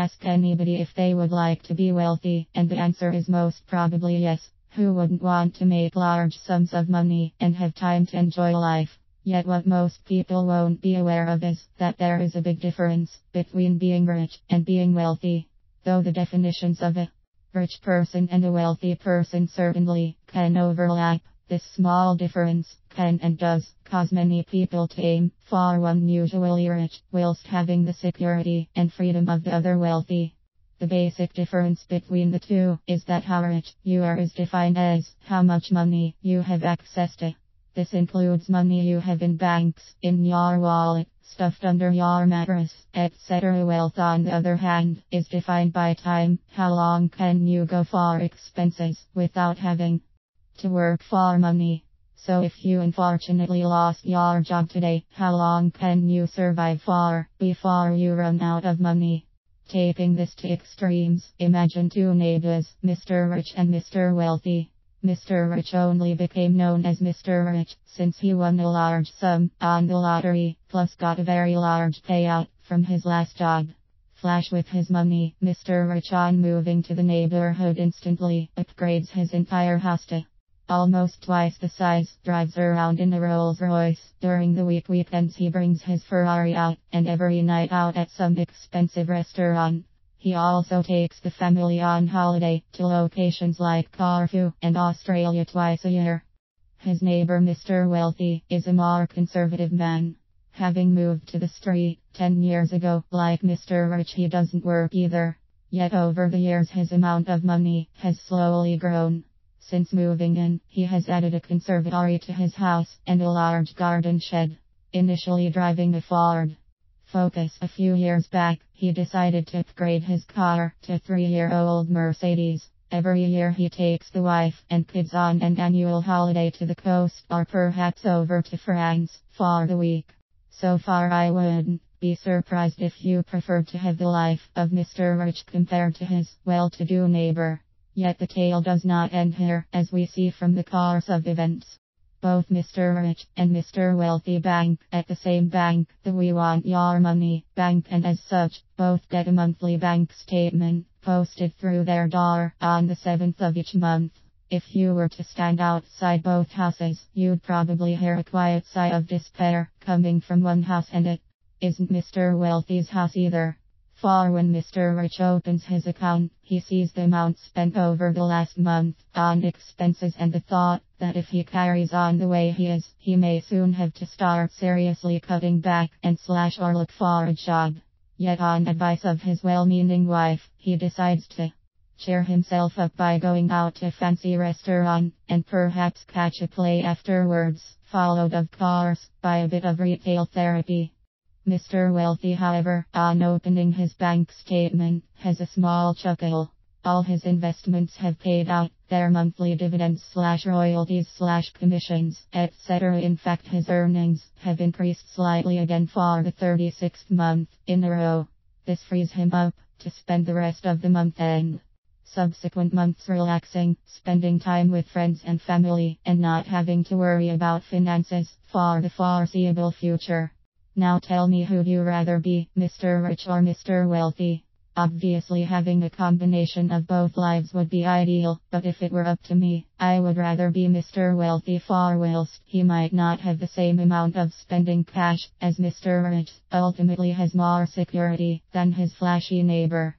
Ask anybody if they would like to be wealthy, and the answer is most probably yes. Who wouldn't want to make large sums of money and have time to enjoy life? Yet what most people won't be aware of is that there is a big difference between being rich and being wealthy. Though the definitions of a rich person and a wealthy person certainly can overlap, this small difference can and does cause many people to aim for one usually rich, whilst having the security and freedom of the other wealthy. The basic difference between the two is that how rich you are is defined as how much money you have access to. This includes money you have in banks, in your wallet, stuffed under your mattress, etc. Wealth, on the other hand, is defined by time. How long can you go for expenses without having to work for money? So if you unfortunately lost your job today, how long can you survive for before you run out of money? Taking this to extremes, imagine two neighbors, Mr. Rich and Mr. Wealthy. Mr. Rich only became known as Mr. Rich since he won a large sum on the lottery, plus got a very large payout from his last job. Flash with his money, Mr. Rich, on moving to the neighborhood, instantly upgrades his entire house to almost twice the size, drives around in a Rolls Royce. During the weekends he brings his Ferrari out, and every night out at some expensive restaurant. He also takes the family on holiday to locations like Corfu and Australia twice a year. His neighbor Mr. Wealthy is a more conservative man. Having moved to the street 10 years ago, like Mr. Rich, he doesn't work either. Yet over the years his amount of money has slowly grown. Since moving in, he has added a conservatory to his house and a large garden shed. Initially driving a Ford Focus a few years back, he decided to upgrade his car to a 3-year-old Mercedes. Every year he takes the wife and kids on an annual holiday to the coast, or perhaps over to France for the week. So far I wouldn't be surprised if you preferred to have the life of Mr. Rich compared to his well-to-do neighbor. Yet the tale does not end here, as we see from the course of events. Both Mr. Rich and Mr. Wealthy bank at the same bank, the We Want Your Money bank, and as such, both get a monthly bank statement posted through their door on the 7th of each month. If you were to stand outside both houses, you'd probably hear a quiet sigh of despair coming from one house, and it isn't Mr. Wealthy's house either. For when Mr. Rich opens his account, he sees the amount spent over the last month on expenses, and the thought that if he carries on the way he is, he may soon have to start seriously cutting back and slash or look for a job. Yet on advice of his well-meaning wife, he decides to cheer himself up by going out to a fancy restaurant and perhaps catch a play afterwards, followed of course by a bit of retail therapy. Mr. Wealthy, however, on opening his bank statement, has a small chuckle. All his investments have paid out their monthly dividends / royalties / commissions, etc. In fact, his earnings have increased slightly again for the 36th month in a row. This frees him up to spend the rest of the month and subsequent months relaxing, spending time with friends and family, and not having to worry about finances for the foreseeable future. Now tell me, who'd you rather be, Mr. Rich or Mr. Wealthy? Obviously having a combination of both lives would be ideal, but if it were up to me, I would rather be Mr. Wealthy, for whilst he might not have the same amount of spending cash as Mr. Rich, ultimately has more security than his flashy neighbor.